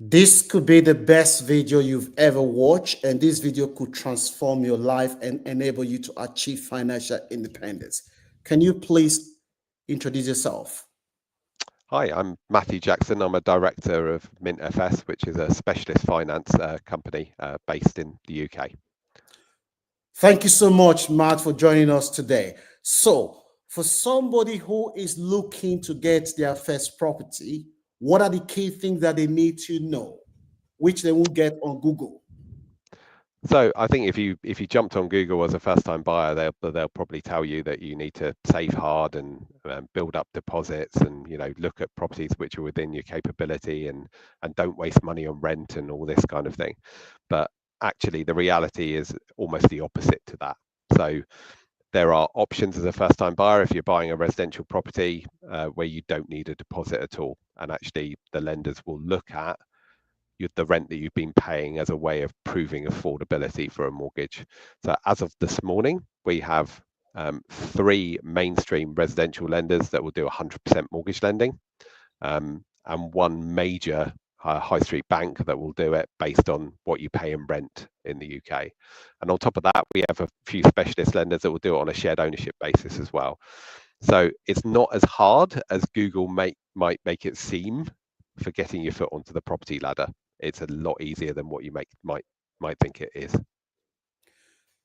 This could be the best video you've ever watched, and this video could transform your life and enable you to achieve financial independence. Can you please introduce yourself? Hi, I'm Matthew Jackson. I'm a director of Mint FS, which is a specialist finance company based in the UK. Thank you so much, Matt, for joining us today. So, for somebody who is looking to get their first property, what are the key things that they need to know, which they won't get on Google? So I think if you jumped on Google as a first-time buyer, they'll probably tell you that you need to save hard and build up deposits, and look at properties which are within your capability, and don't waste money on rent and all this kind of thing. But actually, the reality is almost the opposite to that. So there are options as a first-time buyer if you're buying a residential property where you don't need a deposit at all, and actually the lenders will look at the rent that you've been paying as a way of proving affordability for a mortgage. So as of this morning, we have 3 mainstream residential lenders that will do 100% mortgage lending, and 1 major high street bank that will do it based on what you pay in rent in the UK. And on top of that, we have a few specialist lenders that will do it on a shared ownership basis as well. So it's not as hard as Google might make it seem for getting your foot onto the property ladder. It's a lot easier than what you might think it is.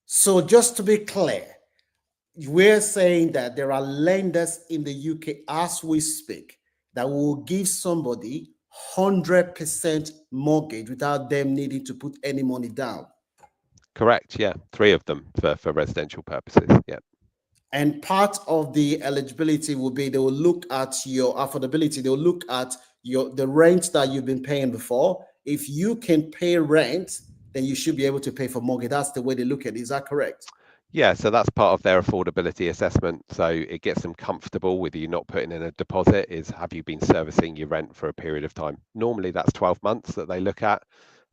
So, just to be clear, we're saying that there are lenders in the UK as we speak that will give somebody 100% mortgage without them needing to put any money down. Correct, yeah. 3 of them for residential purposes, yeah. And part of the eligibility will be they will look at your affordability. They'll look at the rent that you've been paying before. If you can pay rent, then you should be able to pay for mortgage. That's the way they look at it. Is that correct? Yeah, so that's part of their affordability assessment. So it gets them comfortable with you not putting in a deposit. Is, have you been servicing your rent for a period of time? Normally that's 12 months that they look at.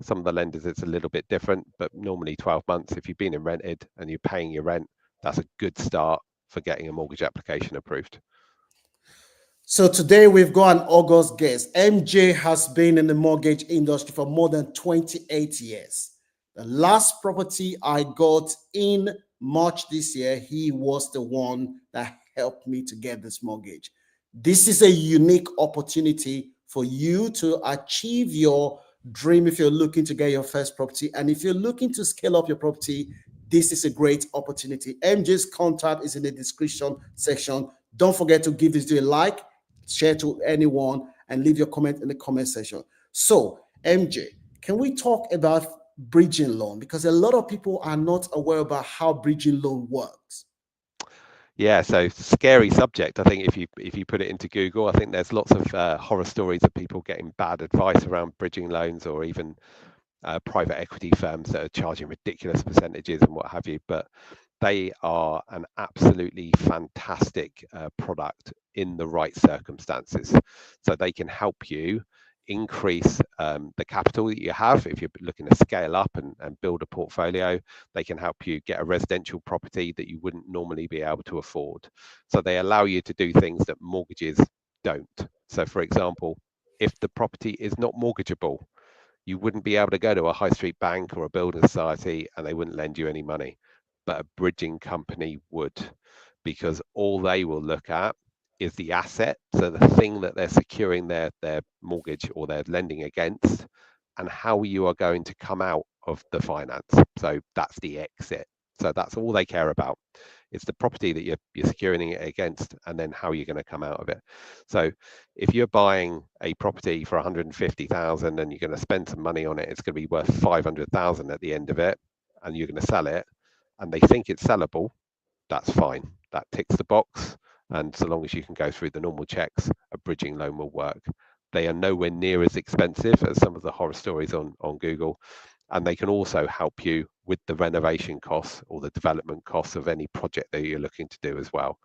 Some of the lenders it's a little bit different, but normally 12 months. If you've been in rented and you're paying your rent, that's a good start for getting a mortgage application approved. So today we've got an August guest. MJ has been in the mortgage industry for more than 28 years. The last property I got in March this year, he was the one that helped me to get this mortgage. This is a unique opportunity for you to achieve your dream if you're looking to get your first property. And if you're looking to scale up your property, this is a great opportunity. MJ's contact is in the description section. Don't forget to give this video a like, share to anyone, and leave your comment in the comment section. So, MJ, can we talk about bridging loan? Because a lot of people are not aware about how bridging loan works. Yeah, so scary subject. I think if you put it into Google, I think there's lots of horror stories of people getting bad advice around bridging loans, or even private equity firms that are charging ridiculous percentages and what have you. But they are an absolutely fantastic product in the right circumstances. So they can help you increase the capital that you have. If you're looking to scale up and build a portfolio, they can help you get a residential property that you wouldn't normally be able to afford. So they allow you to do things that mortgages don't. So for example, if the property is not mortgageable, you wouldn't be able to go to a high street bank or a building society and they wouldn't lend you any money. But a bridging company would, because all they will look at is the asset, so the thing that they're securing their mortgage or they're lending against, and how you are going to come out of the finance. So that's the exit. So that's all they care about. It's the property that you're securing it against, and then how you're going to come out of it. So if you're buying a property for 150,000 and you're going to spend some money on it, it's going to be worth 500,000 at the end of it, and you're going to sell it, and they think it's sellable, that's fine. That ticks the box. And so long as you can go through the normal checks, a bridging loan will work. They are nowhere near as expensive as some of the horror stories on Google. And they can also help you with the renovation costs or the development costs of any project that you're looking to do as well.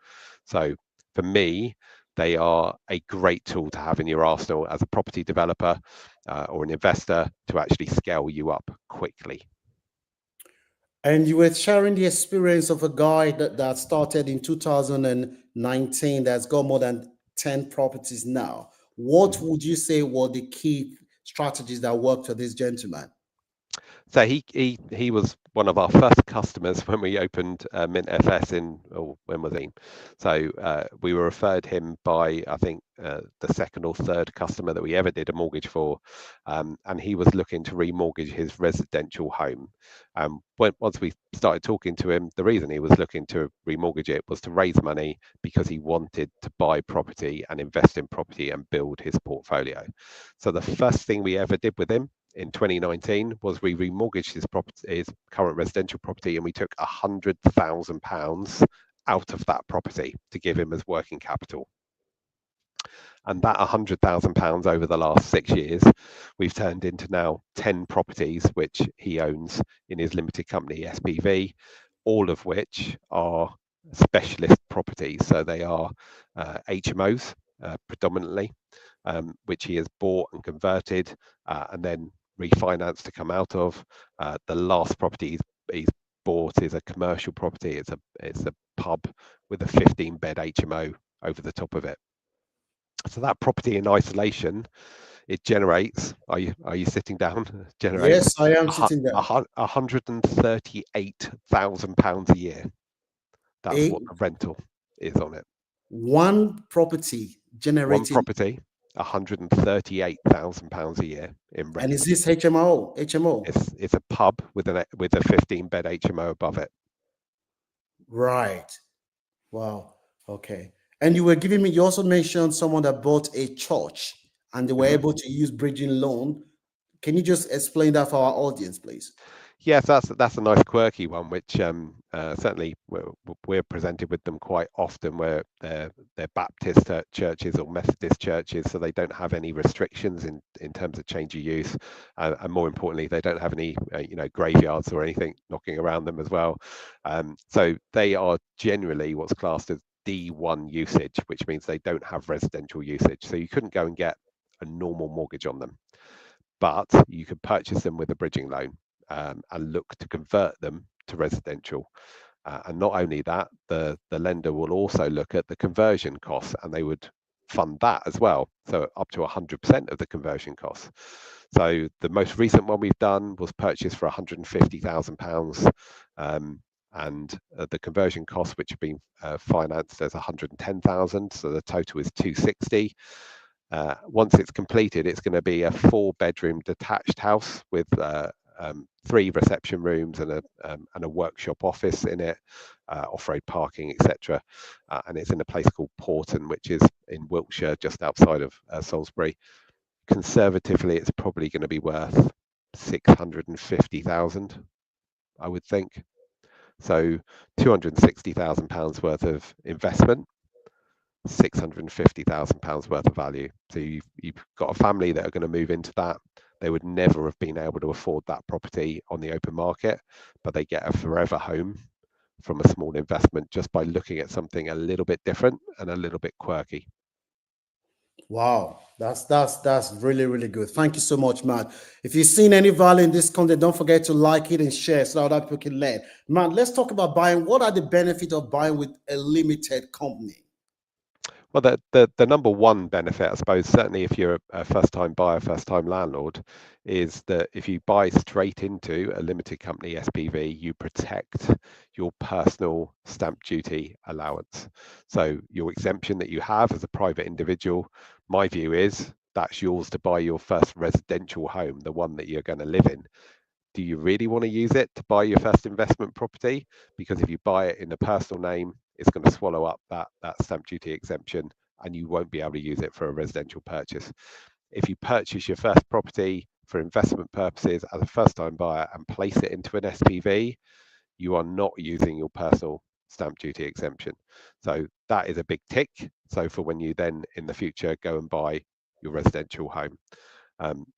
So for me, they are a great tool to have in your arsenal as a property developer or an investor to actually scale you up quickly. And you were sharing the experience of a guy that started in 2019 that's got more than 10 properties now. What would you say were the key strategies that worked for this gentleman? So he was one of our first customers when we opened Mint FS in, or when was he? So we were referred him by, I think, the second or third customer that we ever did a mortgage for, and he was looking to remortgage his residential home. Once we started talking to him, the reason he was looking to remortgage it was to raise money because he wanted to buy property and invest in property and build his portfolio. So the first thing we ever did with him in 2019 was we remortgaged his current residential property, and we took £100,000 out of that property to give him as working capital. And that £100,000 over the last 6 years, we've turned into now 10 properties which he owns in his limited company SPV, all of which are specialist properties. So they are HMOs predominantly, which he has bought and converted and then refinanced to come out of. The last property he's bought is a commercial property. It's a pub with a 15-bed HMO over the top of it. So that property in isolation, it generates. Are you sitting down? Generates. Yes, I am sitting down. £138,000 a year. That's what the rental is on it. One property generating. One property, £138,000 a year in rent. And is this HMO? HMO. It's a pub with a 15-bed HMO above it. Right. Wow. Okay. And you also mentioned someone that bought a church and they were able to use bridging loan. Can you just explain that for our audience, please? Yes, that's a nice quirky one, which certainly we're presented with them quite often, where they're Baptist churches or Methodist churches, so they don't have any restrictions in terms of change of use, and more importantly, they don't have any graveyards or anything knocking around them as well. So they are generally what's classed as D1 usage, which means they don't have residential usage. So you couldn't go and get a normal mortgage on them, but you could purchase them with a bridging loan. And look to convert them to residential. And not only that, the lender will also look at the conversion costs, and they would fund that as well. So up to 100% of the conversion costs. So the most recent one we've done was purchased for £150,000, and the conversion costs, which have been financed as 110,000. So the total is 260. Once it's completed, it's going to be a 4-bedroom detached house with 3 reception rooms and a workshop office in it, off-road parking, etc. And it's in a place called Porton, which is in Wiltshire, just outside of Salisbury. Conservatively, it's probably going to be worth 650,000, I would think. So £260,000 worth of investment, £650,000 worth of value. So you've got a family that are going to move into that. They would never have been able to afford that property on the open market, but they get a forever home from a small investment just by looking at something a little bit different and a little bit quirky. Wow, that's really, really good. Thank you so much, Matt. If you've seen any value in this content, don't forget to like it and share so that other people can learn. Matt, let's talk about buying. What are the benefits of buying with a limited company? Well, the number one benefit, I suppose, certainly if you're a first-time buyer, first-time landlord, is that if you buy straight into a limited company SPV, you protect your personal stamp duty allowance. So your exemption that you have as a private individual, my view is that's yours to buy your first residential home, the one that you're going to live in. Do you really want to use it to buy your first investment property? Because if you buy it in a personal name, it's going to swallow up that stamp duty exemption, and you won't be able to use it for a residential purchase. If you purchase your first property for investment purposes as a first-time buyer and place it into an SPV, you are not using your personal stamp duty exemption. So that is a big tick. So for when you then in the future go and buy your residential home.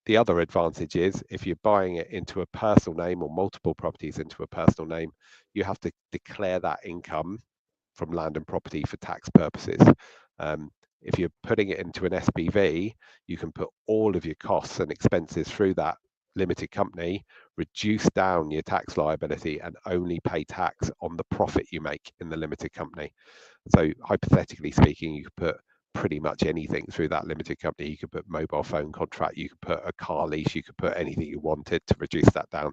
The other advantage is if you're buying it into a personal name or multiple properties into a personal name, you have to declare that income from land and property for tax purposes. If you're putting it into an SPV, you can put all of your costs and expenses through that limited company, reduce down your tax liability, and only pay tax on the profit you make in the limited company. So hypothetically speaking, you could put pretty much anything through that limited company. You could put mobile phone contract, you could put a car lease, you could put anything you wanted to reduce that down,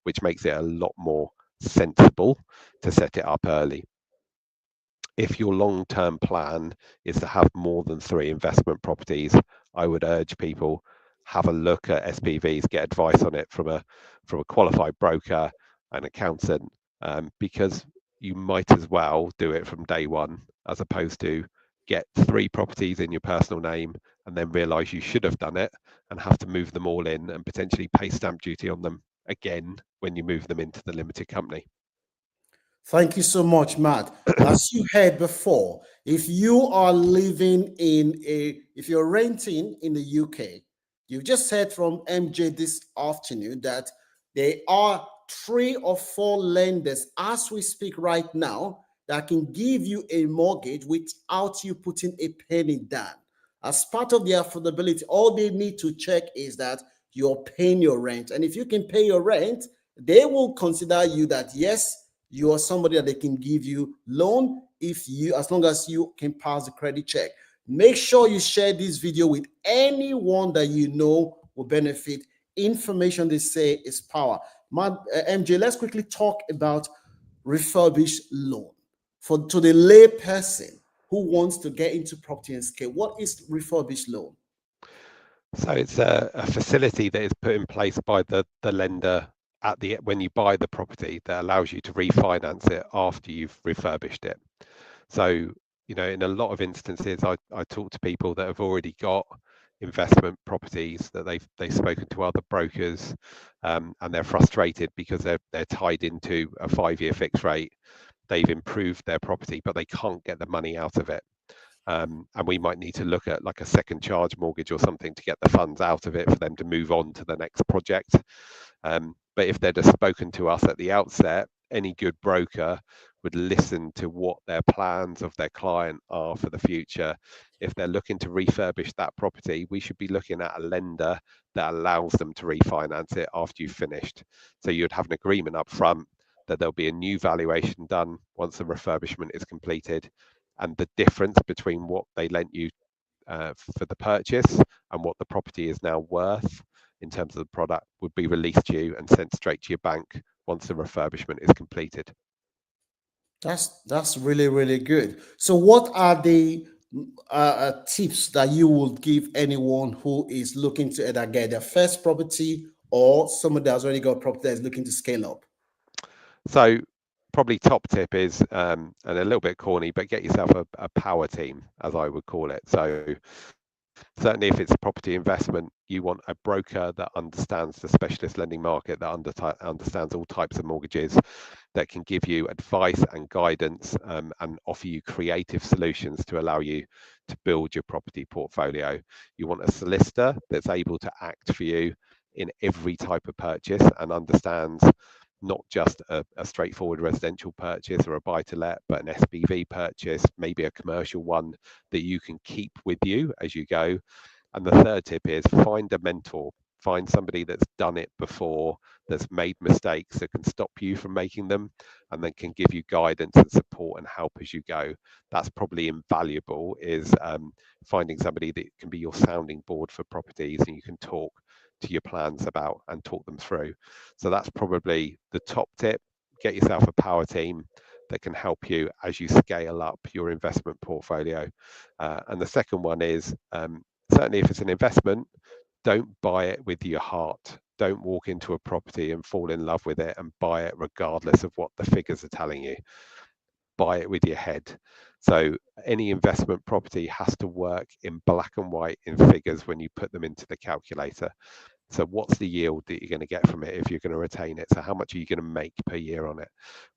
which makes it a lot more sensible to set it up early. If your long-term plan is to have more than 3 investment properties, I would urge people have a look at SPVs, get advice on it from a qualified broker, an accountant, because you might as well do it from day one, as opposed to get 3 properties in your personal name and then realize you should have done it and have to move them all in and potentially pay stamp duty on them again when you move them into the limited company. Thank you so much, Matt. As you heard before, if you are living if you're renting in the UK, you've just heard from MJ this afternoon that there are 3 or 4 lenders as we speak right now that can give you a mortgage without you putting a penny down. As part of the affordability, all they need to check is that you're paying your rent. And if you can pay your rent, they will consider you that, yes, you are somebody that they can give you loan as long as you can pass the credit check. Make sure you share this video with anyone that you know will benefit. Information, they say, is power. MJ, let's quickly talk about refurbished loan to the lay person who wants to get into property and scale. What is refurbished loan? So it's a facility that is put in place by the lender when you buy the property that allows you to refinance it after you've refurbished it. So, in a lot of instances, I talk to people that have already got investment properties that they've spoken to other brokers, and they're frustrated because they're tied into a 5-year fixed rate. They've improved their property, but they can't get the money out of it. And we might need to look at like a second charge mortgage or something to get the funds out of it for them to move on to the next project. But if they'd have spoken to us at the outset, any good broker would listen to what their plans of their client are for the future. If they're looking to refurbish that property, we should be looking at a lender that allows them to refinance it after you've finished. So you'd have an agreement up front that there'll be a new valuation done once the refurbishment is completed, and the difference between what they lent you for the purchase and what the property is now worth in terms of the product would be released to you and sent straight to your bank once the refurbishment is completed. That's really, really good. So what are the tips that you would give anyone who is looking to either get their first property or somebody that's already got a property that is looking to scale up? So probably top tip is, and a little bit corny, but get yourself a power team, as I would call it. So certainly if it's property investment, you want a broker that understands the specialist lending market, that understands all types of mortgages, that can give you advice and guidance, and offer you creative solutions to allow you to build your property portfolio. You want a solicitor that's able to act for you in every type of purchase and understands not just a straightforward residential purchase or a buy-to-let, but an SPV purchase, maybe a commercial one that you can keep with you as you go. And the third tip is find a mentor, find somebody that's done it before, that's made mistakes, that can stop you from making them, and then can give you guidance and support and help as you go. That's probably invaluable, is finding somebody that can be your sounding board for properties and you can talk to your plans about and talk them through. So that's probably the top tip. Get yourself a power team that can help you as you scale up your investment portfolio. And the second one is, certainly if it's an investment, don't buy it with your heart. Don't walk into a property and fall in love with it and buy it regardless of what the figures are telling you. Buy it with your head. So any investment property has to work in black and white in figures when you put them into the calculator. So what's the yield that you're going to get from it if you're going to retain it? So how much are you going to make per year on it?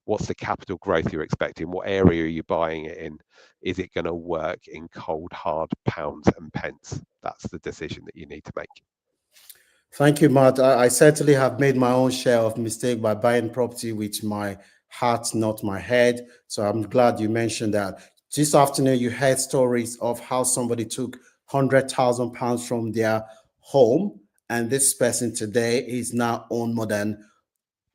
What's the capital growth you're expecting? What area are you buying it in? Is it going to work in cold, hard pounds and pence? That's the decision that you need to make. Thank you, Matt. I certainly have made my own share of mistake by buying property with my heart, not my head. So I'm glad you mentioned that. This afternoon, you heard stories of how somebody took £100,000 from their home, and this person today is now on more than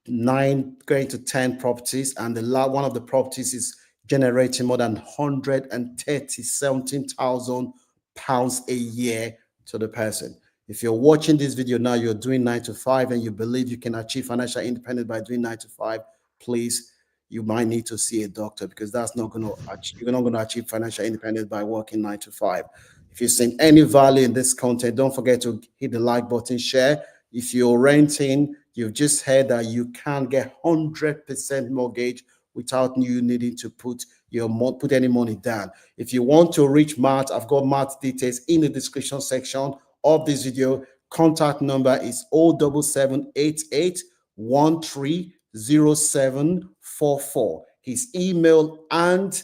9 going to 10 properties, and one of the properties is generating more than 130,000 pounds a year to the person. If you're watching this video now, you're doing 9 to 5 and you believe you can achieve financial independence by doing 9 to 5, please, you might need to see a doctor, because that's not going to achieve, you're not going to achieve financial independence by working 9 to 5. If you've seen any value in this content, don't forget to hit the like button, share. If you're renting, you've just heard that you can get 100% mortgage without you needing to put any money down. If you want to reach Matt, I've got Matt's details in the description section of this video. Contact number is 07788130744. His email and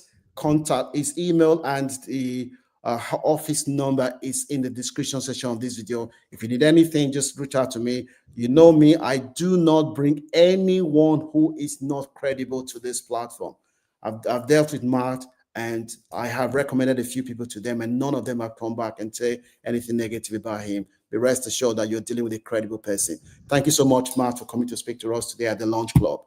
the office number is in the description section of this video. If you need anything, just reach out to me. You know me, I do not bring anyone who is not credible to this platform. I've dealt with Matt and I have recommended a few people to them, and none of them have come back and say anything negative about him. Be rest assured that you're dealing with a credible person. Thank you so much, Matt, for coming to speak to us today at the Launch Club.